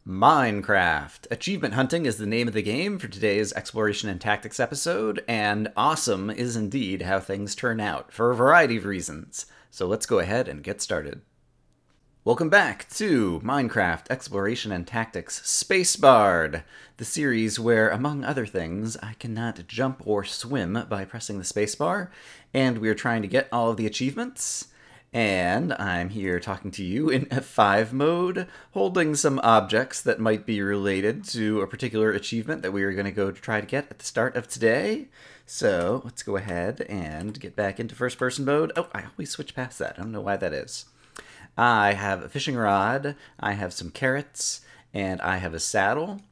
Minecraft. Achievement hunting is the name of the game for today's exploration and tactics episode, and awesome is indeed how things turn out for a variety of reasons. So let's go ahead and get started. Welcome back to Minecraft Exploration and Tactics SPACEBARR'D, the series where, among other things, I cannot jump or swim by pressing the spacebar, and we're trying to get all of the achievements. And I'm here talking to you in F5 mode, holding some objects that might be related to a particular achievement that we are going to go to try to get at the start of today. So let's go ahead and get back into first person mode. Oh, I always switch past that. I don't know why that is. I have a fishing rod, I have some carrots, and I have a saddle.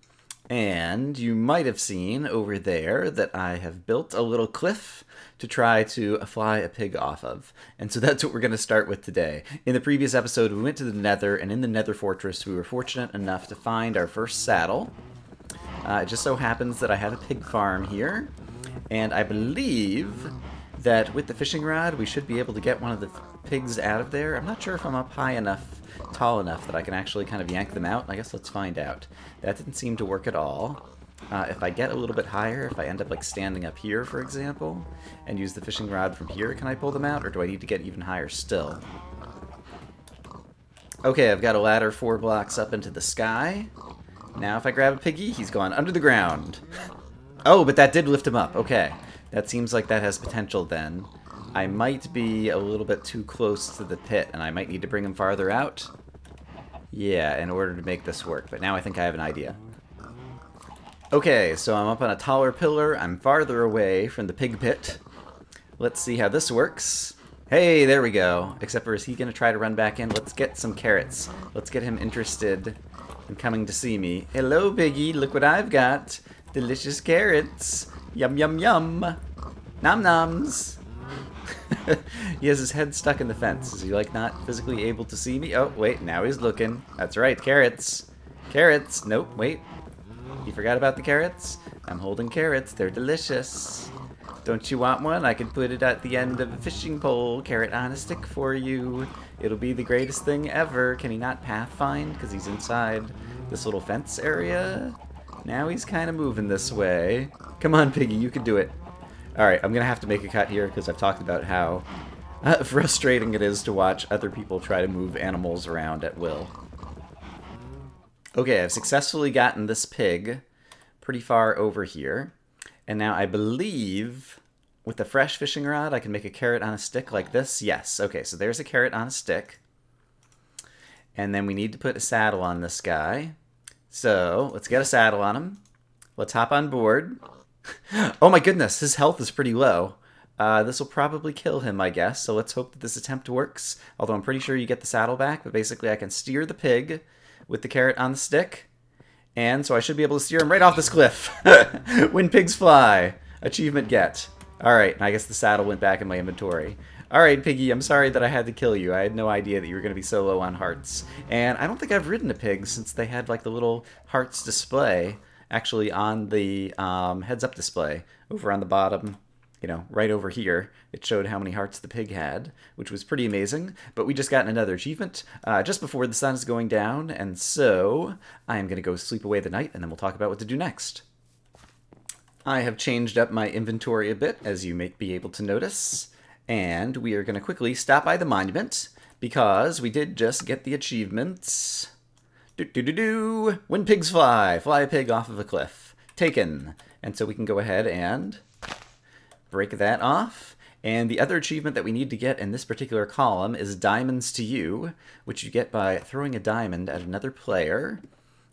And you might have seen over there that I have built a little cliff to try to fly a pig off of. And so that's what we're going to start with today. In the previous episode, we went to the Nether, and in the Nether Fortress, we were fortunate enough to find our first saddle. It just so happens that I have a pig farm here, and I believe that with the fishing rod, we should be able to get one of the pigs out of there. I'm not sure if I'm up high enough, tall enough, that I can actually kind of yank them out. I guess let's find out. That didn't seem to work at all. If I get a little bit higher, if I end up like standing up here, for example, and use the fishing rod from here, can I pull them out, or do I need to get even higher still? Okay, I've got a ladder 4 blocks up into the sky. Now if I grab a piggy, he's gone under the ground. Oh, but that did lift him up. Okay, that seems like that has potential then. I might be a little bit too close to the pit, and I might need to bring him farther out. Yeah, in order to make this work, but now I think I have an idea. Okay, so I'm up on a taller pillar. I'm farther away from the pig pit. Let's see how this works. Hey, there we go. Except for, is he going to try to run back in? Let's get some carrots. Let's get him interested in coming to see me. Hello, piggy. Look what I've got. Delicious carrots. Yum, yum, yum. Nom noms. He has his head stuck in the fence. Is he, like, not physically able to see me? Oh, wait, now he's looking. That's right, carrots. Carrots. Nope, wait. You forgot about the carrots? I'm holding carrots. They're delicious. Don't you want one? I can put it at the end of a fishing pole. Carrot on a stick for you. It'll be the greatest thing ever. Can he not pathfind? Because he's inside this little fence area. Now he's kind of moving this way. Come on, piggy. You can do it. Alright, I'm going to have to make a cut here because I've talked about how frustrating it is to watch other people try to move animals around at will. Okay, I've successfully gotten this pig pretty far over here. And now I believe with the fresh fishing rod I can make a carrot on a stick like this. Yes, okay, so there's a carrot on a stick. And then we need to put a saddle on this guy. So, let's get a saddle on him. Let's hop on board. Oh my goodness, his health is pretty low. This will probably kill him, I guess, so let's hope that this attempt works. Although I'm pretty sure you get the saddle back, but basically I can steer the pig with the carrot on the stick. And so I should be able to steer him right off this cliff. When pigs fly. Achievement get. Alright, and I guess the saddle went back in my inventory. Alright, piggy, I'm sorry that I had to kill you. I had no idea that you were going to be so low on hearts. And I don't think I've ridden a pig since they had like the little hearts display actually on the heads-up display over on the bottom. You know, right over here, it showed how many hearts the pig had, which was pretty amazing. But we just got another achievement just before the sun is going down, and so I am going to go sleep away the night, and then we'll talk about what to do next. I have changed up my inventory a bit, as you may be able to notice, and we are going to quickly stop by the monument, because we did just get the achievements. Do-do-do-do! When pigs fly! Fly a pig off of a cliff. Taken. And so we can go ahead and break that off. And the other achievement that we need to get in this particular column is Diamonds to You, which you get by throwing a diamond at another player,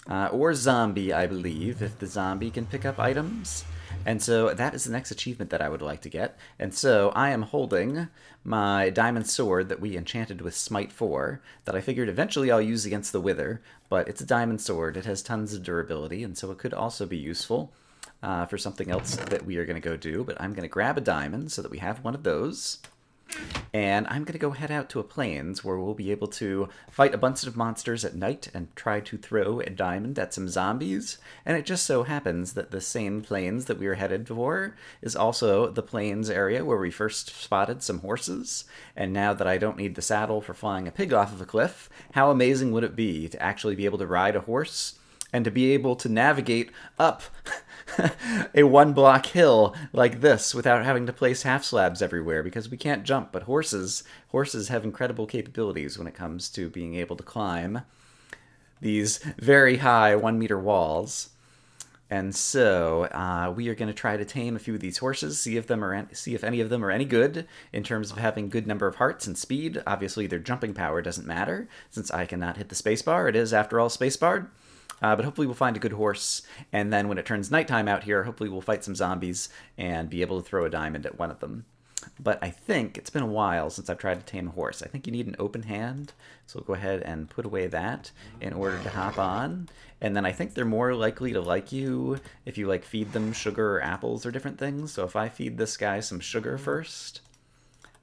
or zombie, I believe, if the zombie can pick up items. And so that is the next achievement that I would like to get. And so I am holding my diamond sword that we enchanted with Smite 4, that I figured eventually I'll use against the Wither, but it's a diamond sword. It has tons of durability, and so it could also be useful for something else that we are going to go do. But I'm going to grab a diamond so that we have one of those. And I'm going to go head out to a plains where we'll be able to fight a bunch of monsters at night and try to throw a diamond at some zombies. And it just so happens that the same plains that we were headed for is also the plains area where we first spotted some horses. And now that I don't need the saddle for flying a pig off of a cliff, how amazing would it be to actually be able to ride a horse and to be able to navigate up a one-block hill like this without having to place half slabs everywhere, because we can't jump, but horses have incredible capabilities when it comes to being able to climb these very high 1-meter walls. And so we are going to try to tame a few of these horses, see if any of them are any good in terms of having good number of hearts and speed. Obviously, their jumping power doesn't matter, since I cannot hit the spacebar. It is, after all, spacebarred. But hopefully we'll find a good horse, and then when it turns nighttime out here, hopefully we'll fight some zombies and be able to throw a diamond at one of them. But I think it's been a while since I've tried to tame a horse. I think you need an open hand, so we'll go ahead and put away that in order to hop on. And then I think they're more likely to like you if you like feed them sugar or apples or different things. So if I feed this guy some sugar first,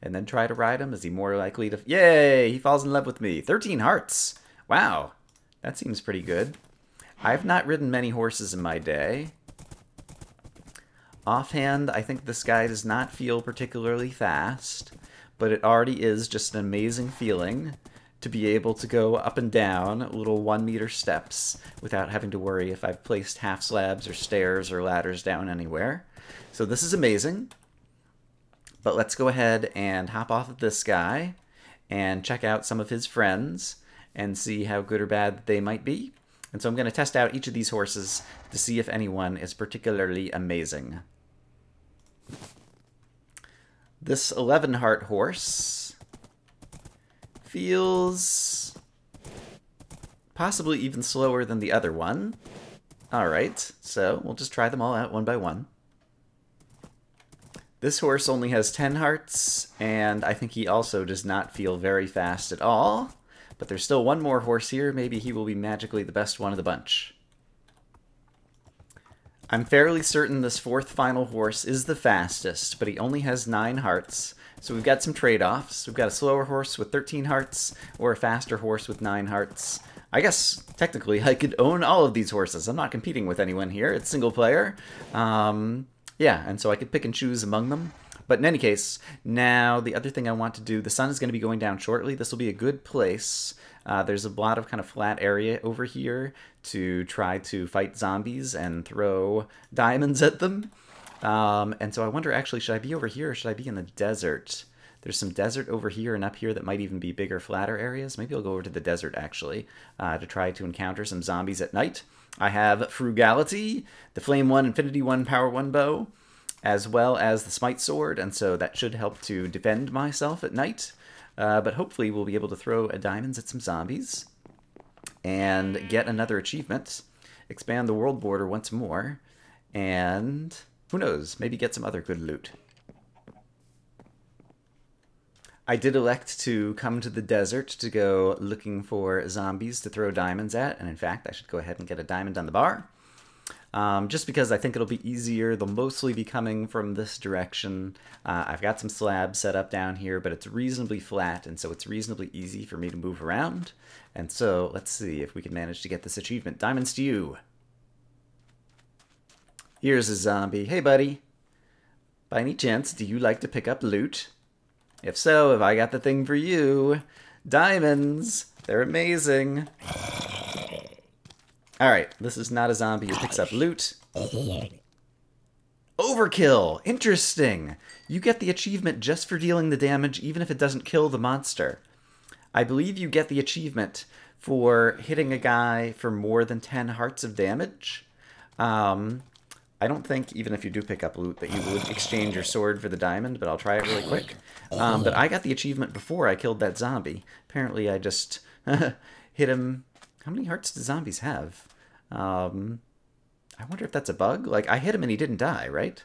and then try to ride him, is he more likely to... Yay! He falls in love with me. 13 hearts! Wow, that seems pretty good. I've not ridden many horses in my day. Offhand, I think this guy does not feel particularly fast, but it already is just an amazing feeling to be able to go up and down little 1-meter steps without having to worry if I've placed half slabs or stairs or ladders down anywhere. So this is amazing. But let's go ahead and hop off of this guy and check out some of his friends and see how good or bad they might be. And so I'm going to test out each of these horses to see if anyone is particularly amazing. This 11-heart horse feels possibly even slower than the other one. Alright, so we'll just try them all out one by one. This horse only has 10 hearts, and I think he also does not feel very fast at all. But there's still one more horse here. Maybe he will be magically the best one of the bunch. I'm fairly certain this fourth final horse is the fastest, but he only has 9 hearts. So we've got some trade-offs. We've got a slower horse with 13 hearts, or a faster horse with 9 hearts. I guess, technically, I could own all of these horses. I'm not competing with anyone here. It's single player. Yeah, and so I could pick and choose among them. But in any case, now the other thing I want to do, the sun is going to be going down shortly. This will be a good place. There's a lot of kind of flat area over here to try to fight zombies and throw diamonds at them. And so I wonder, actually, should I be over here or should I be in the desert? There's some desert over here and up here that might even be bigger, flatter areas. Maybe I'll go over to the desert, actually, to try to encounter some zombies at night. I have Frugality, the Flame 1, Infinity 1, Power 1 bow, as well as the Smite Sword, and so that should help to defend myself at night. But hopefully we'll be able to throw diamonds at some zombies and get another achievement, expand the world border once more, and who knows, maybe get some other good loot. I did elect to come to the desert to go looking for zombies to throw diamonds at, and in fact I should go ahead and get a diamond on the bar. Just because I think it'll be easier. They'll mostly be coming from this direction. I've got some slabs set up down here, but it's reasonably flat, and so it's reasonably easy for me to move around. And so let's see if we can manage to get this achievement. Diamonds to you. Here's a zombie. Hey, buddy. By any chance, do you like to pick up loot? If so, have I got the thing for you? Diamonds. They're amazing. Alright, this is not a zombie who picks up loot. Overkill! Interesting! You get the achievement just for dealing the damage, even if it doesn't kill the monster. I believe you get the achievement for hitting a guy for more than 10 hearts of damage. I don't think, even if you do pick up loot, that you would exchange your sword for the diamond, but I'll try it really quick. But I got the achievement before I killed that zombie. Apparently I just hit him... How many hearts do zombies have? I wonder if that's a bug. Like, I hit him and he didn't die, right?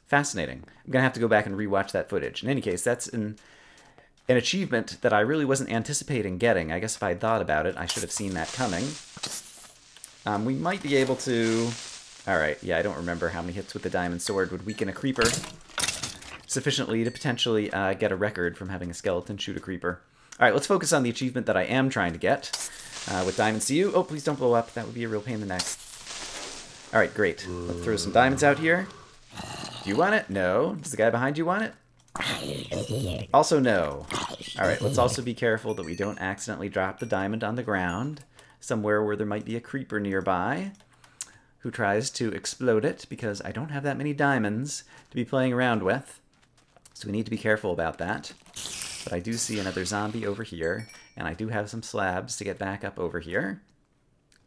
Fascinating. I'm going to have to go back and rewatch that footage. In any case, that's an achievement that I really wasn't anticipating getting. I guess if I had thought about it, I should have seen that coming. We might be able to... Alright, yeah, I don't remember how many hits with the diamond sword would weaken a creeper sufficiently to potentially get a record from having a skeleton shoot a creeper. Alright, let's focus on the achievement that I am trying to get. With diamonds to you. Oh, please don't blow up. That would be a real pain in the neck. Alright, great. Let's throw some diamonds out here. Do you want it? No. Does the guy behind you want it? Also no. Alright, let's also be careful that we don't accidentally drop the diamond on the ground. somewhere where there might be a creeper nearby who tries to explode it, because I don't have that many diamonds to be playing around with. So we need to be careful about that. But I do see another zombie over here, and I do have some slabs to get back up over here.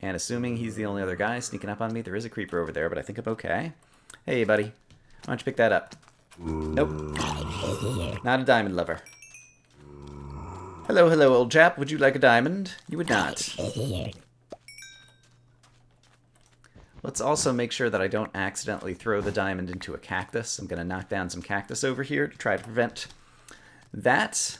And assuming he's the only other guy sneaking up on me, there is a creeper over there, but I think I'm okay. Hey, buddy. Why don't you pick that up? Nope. Not a diamond lover. Hello, hello, old chap. Would you like a diamond? You would not. Let's also make sure that I don't accidentally throw the diamond into a cactus. I'm going to knock down some cactus over here to try to prevent that.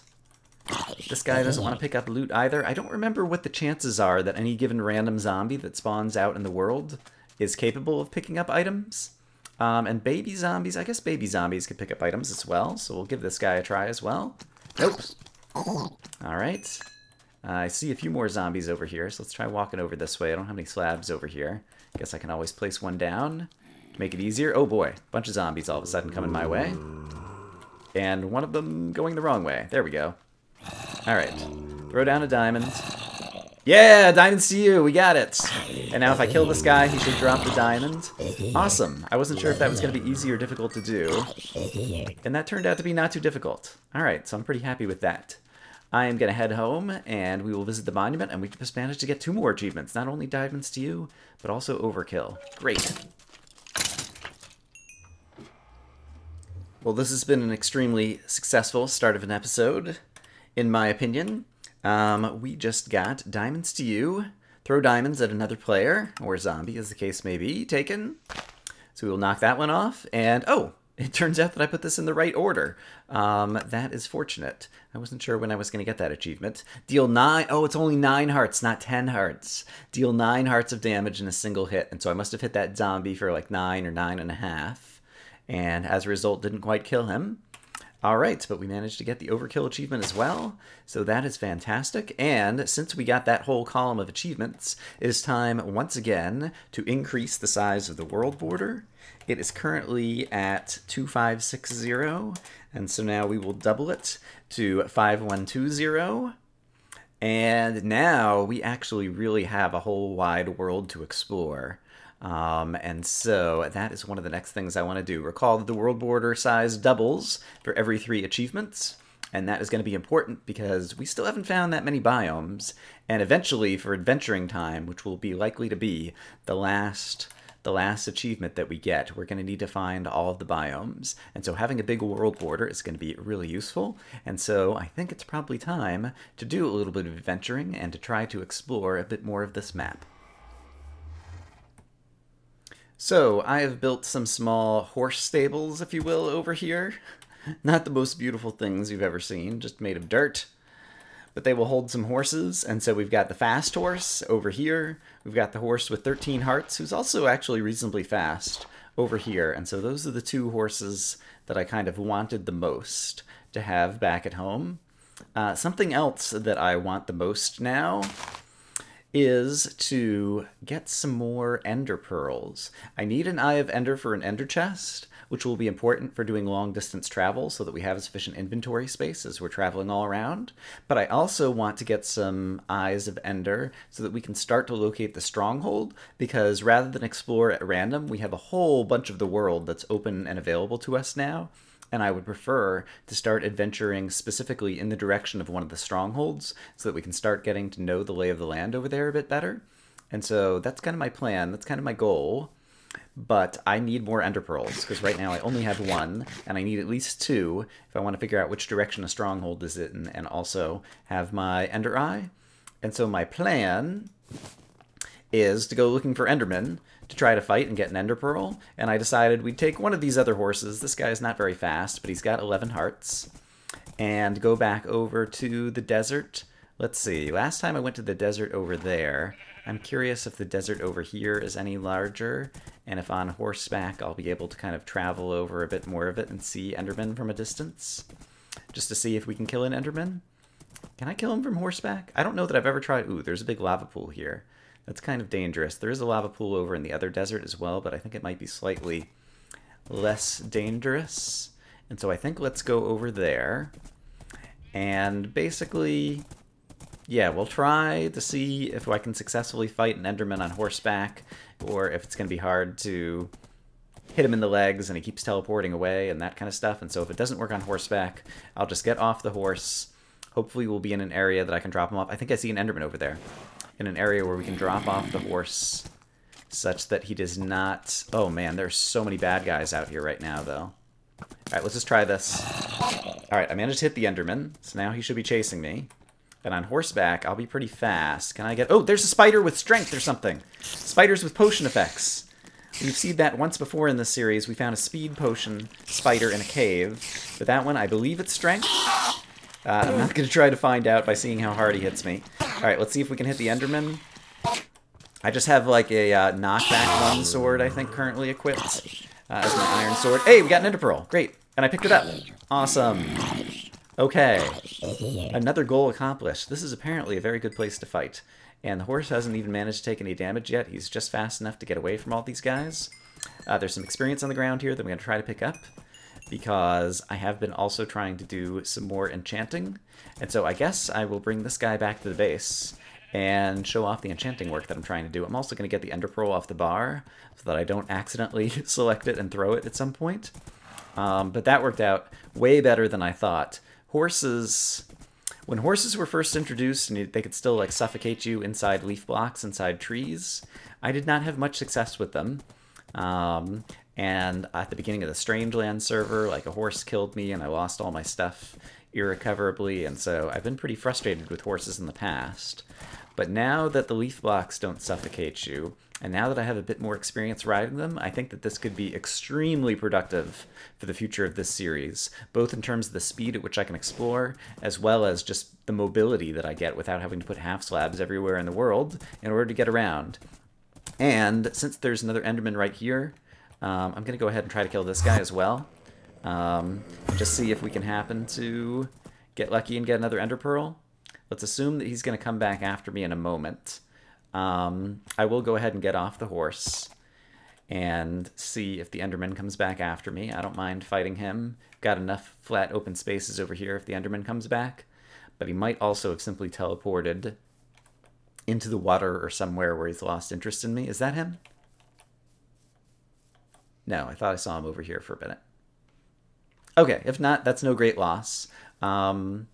This guy doesn't want to pick up loot either. I don't remember what the chances are that any given random zombie that spawns out in the world is capable of picking up items. And baby zombies, I guess baby zombies could pick up items as well, so we'll give this guy a try as well. Nope. Alright. I see a few more zombies over here, so let's try walking over this way. I don't have any slabs over here. Guess I can always place one down to make it easier. Oh boy, bunch of zombies all of a sudden coming my way. And one of them going the wrong way. There we go. Alright. Throw down a diamond. Yeah, diamonds to you, we got it. And now if I kill this guy, he should drop the diamond. Awesome. I wasn't sure if that was going to be easy or difficult to do. And that turned out to be not too difficult. Alright, so I'm pretty happy with that. I am going to head home, and we will visit the monument, and we just managed to get 2 more achievements. Not only diamonds to you, but also overkill. Great. Well, this has been an extremely successful start of an episode, in my opinion. We just got diamonds to you. Throw diamonds at another player, or zombie, as the case may be, taken. So we will knock that one off, and oh! It turns out that I put this in the right order. That is fortunate. I wasn't sure when I was going to get that achievement. Deal 9... Oh, it's only 9 hearts, not 10 hearts. Deal 9 hearts of damage in a single hit. And so I must have hit that zombie for like 9 or 9.5. And as a result, didn't quite kill him. Alright, but we managed to get the overkill achievement as well. So that is fantastic. And since we got that whole column of achievements, it is time once again to increase the size of the world border. It is currently at 2560, and so now we will double it to 5120. And now we actually really have a whole wide world to explore. And so that is one of the next things I want to do. Recall that the world border size doubles for every 3 achievements, and that is going to be important because we still haven't found that many biomes. And eventually, for adventuring time, which will be likely to be the last achievement that we get, we're going to need to find all of the biomes. And so having a big world border is going to be really useful. And so I think it's probably time to do a little bit of adventuring and to try to explore a bit more of this map. So I have built some small horse stables, if you will, over here. Not the most beautiful things you've ever seen, just made of dirt. But they will hold some horses, and so we've got the fast horse over here. We've got the horse with 13 hearts, who's also actually reasonably fast, over here. And so those are the 2 horses that I kind of wanted the most to have back at home. Something else that I want the most now is to get some more ender pearls. I need an Eye of Ender for an ender chest, which will be important for doing long-distance travel so that we have sufficient inventory space as we're traveling all around. But I also want to get some Eyes of Ender so that we can start to locate the stronghold, because rather than explore at random, we have a whole bunch of the world that's open and available to us now. And I would prefer to start adventuring specifically in the direction of one of the strongholds so that we can start getting to know the lay of the land over there a bit better. And so that's kind of my plan. That's kind of my goal. But I need more ender pearls, because right now I only have 1, and I need at least 2 if I want to figure out which direction a stronghold is in, and also have my ender eye. And so my plan is to go looking for endermen to try to fight and get an ender pearl, and I decided we'd take one of these other horses. This guy is not very fast, but he's got 11 hearts, and go back over to the desert. Let's see, last time I went to the desert over there. I'm curious if the desert over here is any larger, and if on horseback I'll be able to kind of travel over a bit more of it and see endermen from a distance, just to see if we can kill an enderman. Can I kill him from horseback? I don't know that I've ever tried. Ooh, there's a big lava pool here. That's kind of dangerous. There is a lava pool over in the other desert as well, but I think it might be slightly less dangerous. And so I think let's go over there and basically yeah, we'll try to see if I can successfully fight an Enderman on horseback, or if it's going to be hard to hit him in the legs and he keeps teleporting away and that kind of stuff. And so if it doesn't work on horseback, I'll just get off the horse. Hopefully we'll be in an area that I can drop him off. I think I see an Enderman over there. In an area where we can drop off the horse such that he does not... Oh man, there's so many bad guys out here right now, though. Alright, let's just try this. Alright, I managed to hit the Enderman, so now he should be chasing me. And on horseback, I'll be pretty fast. Can I get... Oh, there's a spider with strength or something! Spiders with potion effects! We've seen that once before in this series. We found a speed potion spider in a cave. But that one, I believe it's strength. I'm not going to try to find out by seeing how hard he hits me. Alright, let's see if we can hit the Enderman. I just have like a knockback 1 sword, I think, currently equipped as my iron sword. Hey, we got an Ender Pearl. Great. And I picked it up. Awesome. Okay. Another goal accomplished. This is apparently a very good place to fight. And the horse hasn't even managed to take any damage yet. He's just fast enough to get away from all these guys. There's some experience on the ground here that I'm going to try to pick up, because I have been also trying to do some more enchanting. And so I guess I will bring this guy back to the base and show off the enchanting work that I'm trying to do. I'm also going to get the Ender Pearl off the bar so that I don't accidentally select it and throw it at some point. But that worked out way better than I thought. Horses... When horses were first introduced and they could still like suffocate you inside leaf blocks, inside trees, I did not have much success with them. And at the beginning of the Strangeland server, like a horse killed me and I lost all my stuff irrecoverably, and so I've been pretty frustrated with horses in the past. But now that the leaf blocks don't suffocate you, and now that I have a bit more experience riding them, I think that this could be extremely productive for the future of this series, both in terms of the speed at which I can explore, as well as just the mobility that I get without having to put half slabs everywhere in the world in order to get around. And since there's another Enderman right here, I'm going to go ahead and try to kill this guy as well. Just see if we can happen to get lucky and get another Ender Pearl. Let's assume that he's going to come back after me in a moment. I will go ahead and get off the horse and see if the Enderman comes back after me. I don't mind fighting him. Got enough flat open spaces over here if the Enderman comes back. But he might also have simply teleported into the water or somewhere where he's lost interest in me. Is that him? No, I thought I saw him over here for a minute. Okay, if not, that's no great loss. I'm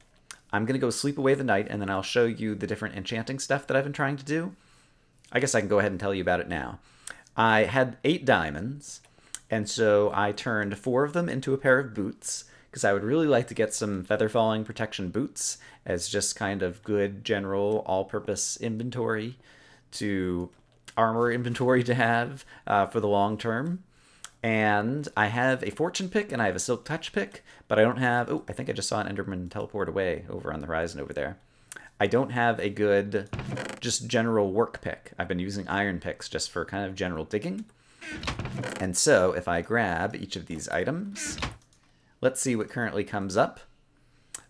going to go sleep away the night, and then I'll show you the different enchanting stuff that I've been trying to do. I guess I can go ahead and tell you about it now. I had 8 diamonds, and so I turned 4 of them into a pair of boots, because I would really like to get some feather falling protection boots as just kind of good general all-purpose inventory to armor inventory to have for the long term. And I have a fortune pick and I have a silk touch pick, but I don't have... Oh, I think I just saw an Enderman teleport away over on the horizon over there. I don't have a good, just general work pick. I've been using iron picks just for kind of general digging. And so if I grab each of these items, let's see what currently comes up.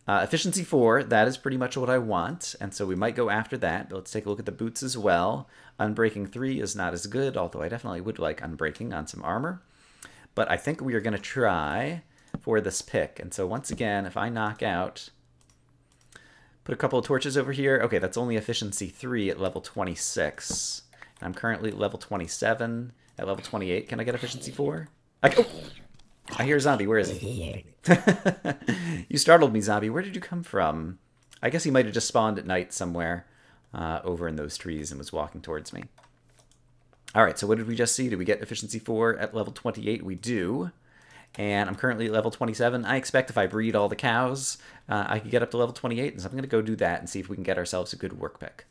Efficiency 4, that is pretty much what I want, and so we might go after that. But let's take a look at the boots as well. Unbreaking 3 is not as good, although I definitely would like unbreaking on some armor. But I think we are going to try for this pick. And so once again, if I knock out... Put a couple of torches over here. Okay, that's only efficiency 3 at level 26. And I'm currently at level 27. At level 28, can I get efficiency 4? Oh! I hear a zombie. Where is he? You startled me, zombie. Where did you come from? I guess he might have just spawned at night somewhere over in those trees and was walking towards me. Alright, so what did we just see? Did we get efficiency 4 at level 28? We do. And I'm currently at level 27. I expect if I breed all the cows, I could get up to level 28. And so I'm going to go do that and see if we can get ourselves a good work pick.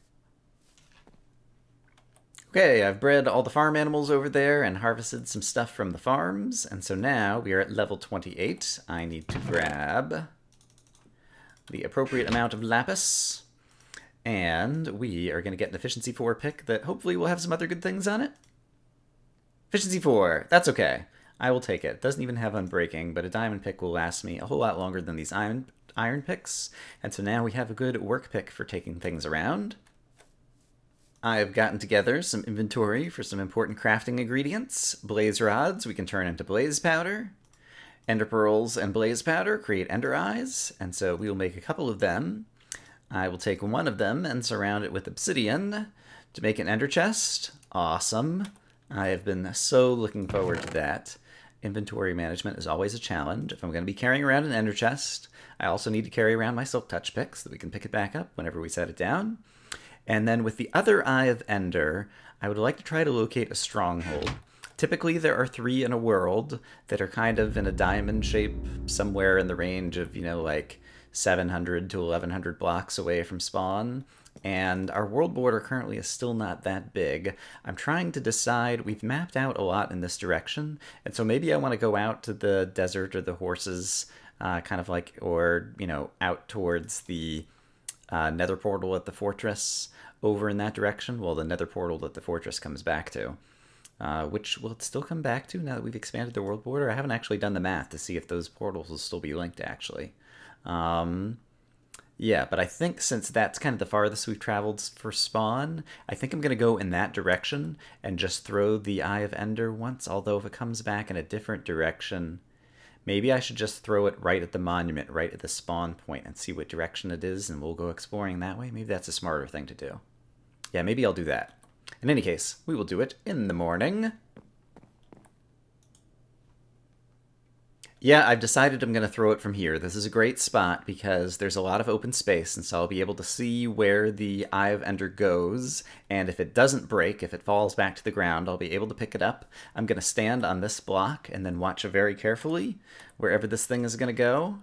Okay, I've bred all the farm animals over there and harvested some stuff from the farms. And so now we are at level 28. I need to grab the appropriate amount of lapis. And we are going to get an efficiency 4 pick that hopefully will have some other good things on it. Efficiency 4, that's okay. I will take it. Doesn't even have unbreaking, but a diamond pick will last me a whole lot longer than these iron picks. And so now we have a good work pick for taking things around. I've gotten together some inventory for some important crafting ingredients. Blaze rods we can turn into blaze powder. Ender pearls and blaze powder create ender eyes, and so we will make a couple of them. I will take one of them and surround it with obsidian to make an ender chest. Awesome. I have been so looking forward to that. Inventory management is always a challenge. If I'm going to be carrying around an ender chest, I also need to carry around my silk touch pick so that we can pick it back up whenever we set it down. And then with the other Eye of Ender, I would like to try to locate a stronghold. Typically there are 3 in a world that are kind of in a diamond shape somewhere in the range of, you know, like 700 to 1100 blocks away from spawn. And our world border currently is still not that big. I'm trying to decide, we've mapped out a lot in this direction, and so maybe I want to go out to the desert or the horses, kind of like, or, you know, out towards the nether portal at the fortress over in that direction. Well, the nether portal that the fortress comes back to. Which will it still come back to now that we've expanded the world border? I haven't actually done the math to see if those portals will still be linked, actually. Yeah, but I think since that's kind of the farthest we've traveled for spawn, I think I'm going to go in that direction and just throw the Eye of Ender once, although if it comes back in a different direction, maybe I should just throw it right at the monument, right at the spawn point, and see what direction it is, and we'll go exploring that way. Maybe that's a smarter thing to do. Yeah, maybe I'll do that. In any case, we will do it in the morning. Yeah, I've decided I'm going to throw it from here. This is a great spot because there's a lot of open space, and so I'll be able to see where the Eye of Ender goes, and if it doesn't break, if it falls back to the ground, I'll be able to pick it up. I'm going to stand on this block and then watch very carefully wherever this thing is going to go,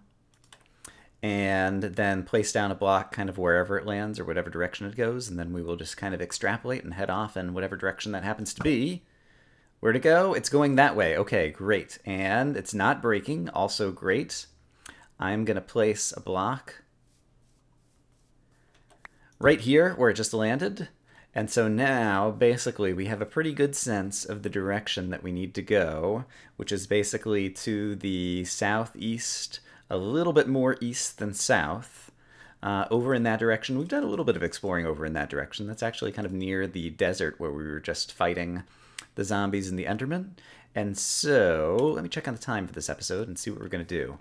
and then place down a block kind of wherever it lands or whatever direction it goes, and then we will just kind of extrapolate and head off in whatever direction that happens to be. Where'd it go? It's going that way. Okay, great. And it's not breaking. Also great. I'm going to place a block right here where it just landed. And so now, basically, we have a pretty good sense of the direction that we need to go, which is basically to the southeast, a little bit more east than south. Over in that direction, we've done a little bit of exploring over in that direction. That's actually kind of near the desert where we were just fighting the zombies and the Enderman. And so, let me check on the time for this episode and see what we're going to do.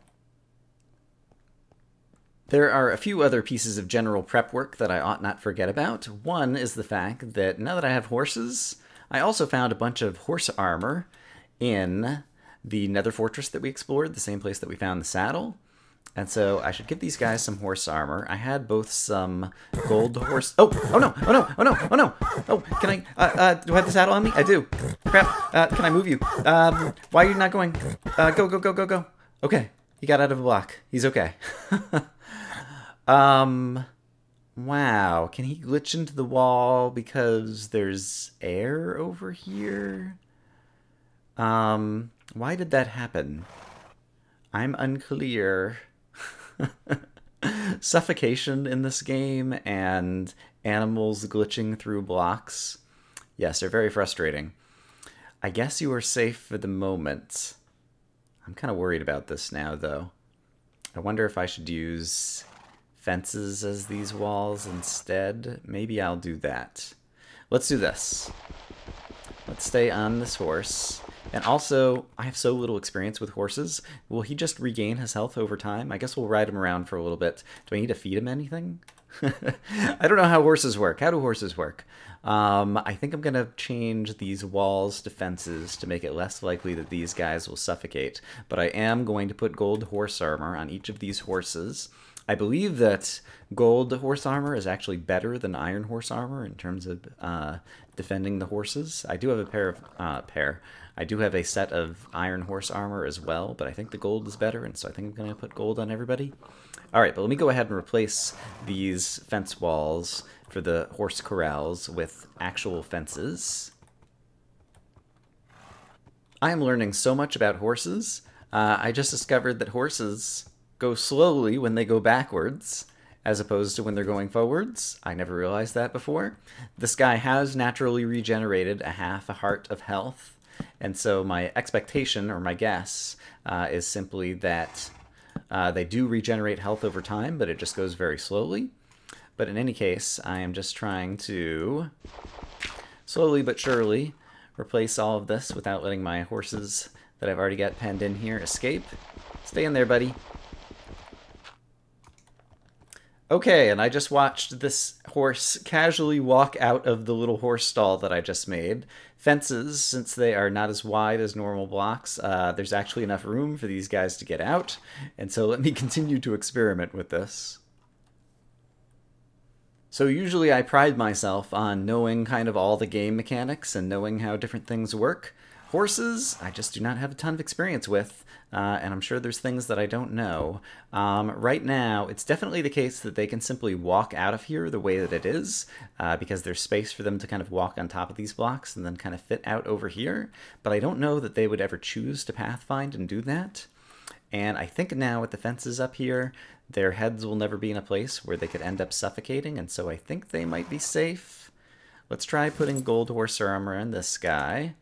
There are a few other pieces of general prep work that I ought not forget about. One is the fact that now that I have horses, I also found a bunch of horse armor in the nether fortress that we explored, the same place that we found the saddle. And so I should give these guys some horse armor. I had both some gold horse... Oh no, oh no, oh no, oh no! Oh, can I, do I have the saddle on me? I do. Crap, can I move you? Why are you not going? Go, go, go, go, go. Okay, he got out of a block. He's okay. Wow, can he glitch into the wall because there's air over here? Why did that happen? I'm unclear. Suffocation in this game and animals glitching through blocks. Yes, they're very frustrating. I guess you are safe for the moment. I'm kind of worried about this now, though. I wonder if I should use fences as these walls instead. Maybe I'll do that. Let's do this. Let's stay on this horse. And also, I have so little experience with horses. Will he just regain his health over time? I guess we'll ride him around for a little bit. Do I need to feed him anything? I don't know how horses work. How do horses work? I think I'm going to change these walls to fences to make it less likely that these guys will suffocate. But I am going to put gold horse armor on each of these horses. I believe that gold horse armor is actually better than iron horse armor in terms of defending the horses. I do have a I do have a set of iron horse armor as well, but I think the gold is better, and so I think I'm going to put gold on everybody. Alright, but let me go ahead and replace these fence walls for the horse corrals with actual fences. I am learning so much about horses. I just discovered that horses go slowly when they go backwards, as opposed to when they're going forwards. I never realized that before. This guy has naturally regenerated a half a heart of health. And so my expectation, or my guess, is simply that they do regenerate health over time, but it just goes very slowly. But in any case, I am just trying to slowly but surely replace all of this without letting my horses that I've already got penned in here escape. Stay in there, buddy. Okay, and I just watched this horse casually walk out of the little horse stall that I just made. Fences, since they are not as wide as normal blocks, there's actually enough room for these guys to get out. And so let me continue to experiment with this. So usually I pride myself on knowing kind of all the game mechanics and knowing how different things work. Horses, I just do not have a ton of experience with, and I'm sure there's things that I don't know. Right now, it's definitely the case that they can simply walk out of here the way that it is, because there's space for them to kind of walk on top of these blocks and then kind of fit out over here. But I don't know that they would ever choose to pathfind and do that. And I think now with the fences up here, their heads will never be in a place where they could end up suffocating, and so I think they might be safe. Let's try putting gold horse armor in this guy.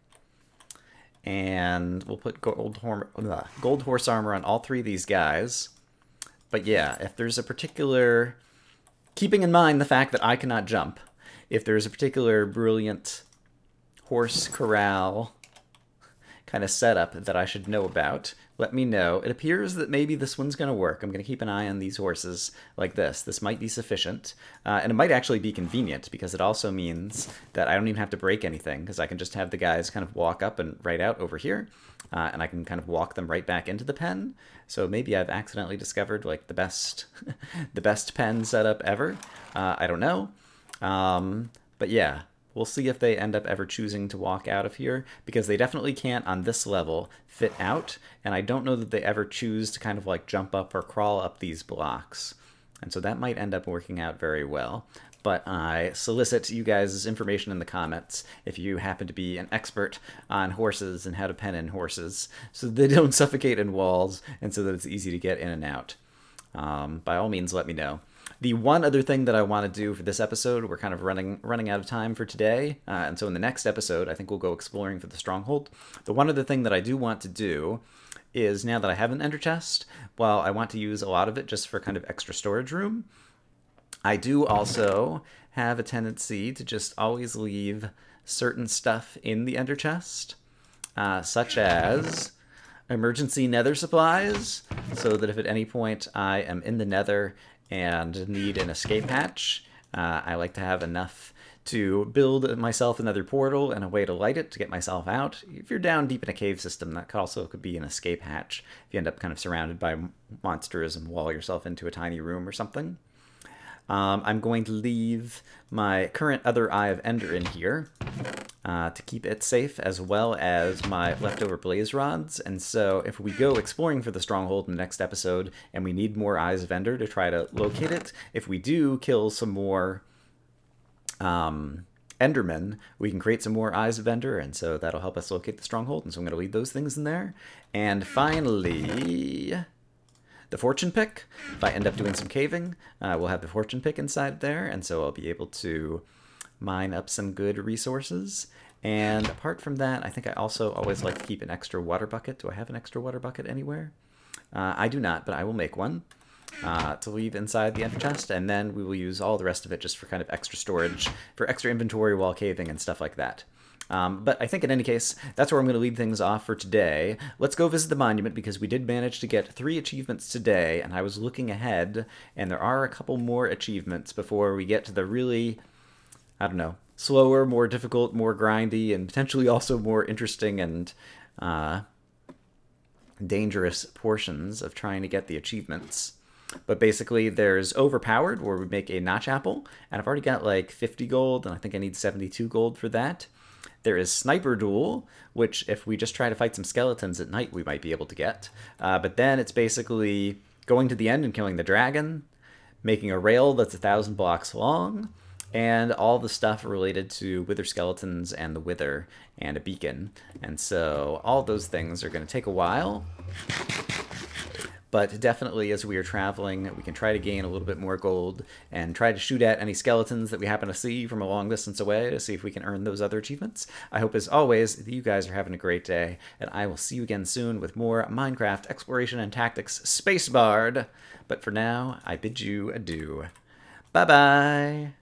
And we'll put gold horse armor on all three of these guys. But yeah, if there's a particular... Keeping in mind the fact that I cannot jump, if there's a particular brilliant horse corral kind of setup that I should know about, let me know. It appears that maybe this one's going to work. I'm going to keep an eye on these horses like this. This might be sufficient. And it might actually be convenient because it also means that I don't even have to break anything because I can just have the guys kind of walk up and right out over here. And I can kind of walk them right back into the pen. So maybe I've accidentally discovered like the best, the best pen setup ever. I don't know. But yeah. We'll see if they end up ever choosing to walk out of here, because they definitely can't, on this level, fit out, and I don't know that they ever choose to kind of like jump up or crawl up these blocks. And so that might end up working out very well. But I solicit you guys' information in the comments if you happen to be an expert on horses and how to pen in horses, so that they don't suffocate in walls and so that it's easy to get in and out. By all means, let me know. The one other thing that I want to do for this episode, we're kind of running out of time for today, and so in the next episode, I think we'll go exploring for the stronghold. The one other thing that I do want to do is, now that I have an ender chest, while I want to use a lot of it just for kind of extra storage room, I do also have a tendency to just always leave certain stuff in the ender chest, such as emergency nether supplies, so that if at any point I am in the nether and need an escape hatch, I like to have enough to build myself another portal and a way to light it to get myself out. If you're down deep in a cave system, that could be an escape hatch if you end up kind of surrounded by monsters and wall yourself into a tiny room or something. I'm going to leave my current other Eye of Ender in here to keep it safe, as well as my leftover blaze rods. And so if we go exploring for the stronghold in the next episode and we need more Eyes of Ender to try to locate it, if we do kill some more Endermen, we can create some more Eyes of Ender, and so that'll help us locate the stronghold. And so I'm going to leave those things in there. And finally, the fortune pick. If I end up doing some caving, we'll have the fortune pick inside there, and so I'll be able to mine up some good resources. And apart from that, I think I also always like to keep an extra water bucket. Do I have an extra water bucket anywhere? I do not, but I will make one to leave inside the ender chest, and then we will use all the rest of it just for kind of extra storage, for extra inventory while caving and stuff like that. But I think in any case, that's where I'm going to leave things off for today. Let's go visit the monument, because we did manage to get 3 achievements today, and I was looking ahead, and there are a couple more achievements before we get to the really, I don't know, slower, more difficult, more grindy, and potentially also more interesting and dangerous portions of trying to get the achievements. But basically, there's Overpowered, where we make a notch apple, and I've already got like 50 gold, and I think I need 72 gold for that. There is Sniper Duel, which if we just try to fight some skeletons at night, we might be able to get. But then it's basically going to the end and killing the dragon, making a rail that's 1,000 blocks long, and all the stuff related to wither skeletons and the wither and a beacon. And so all those things are going to take a while. But definitely, as we are traveling, we can try to gain a little bit more gold and try to shoot at any skeletons that we happen to see from a long distance away to see if we can earn those other achievements. I hope, as always, that you guys are having a great day, and I will see you again soon with more Minecraft Exploration and Tactics SPACEBARR'D. But for now, I bid you adieu. Bye-bye!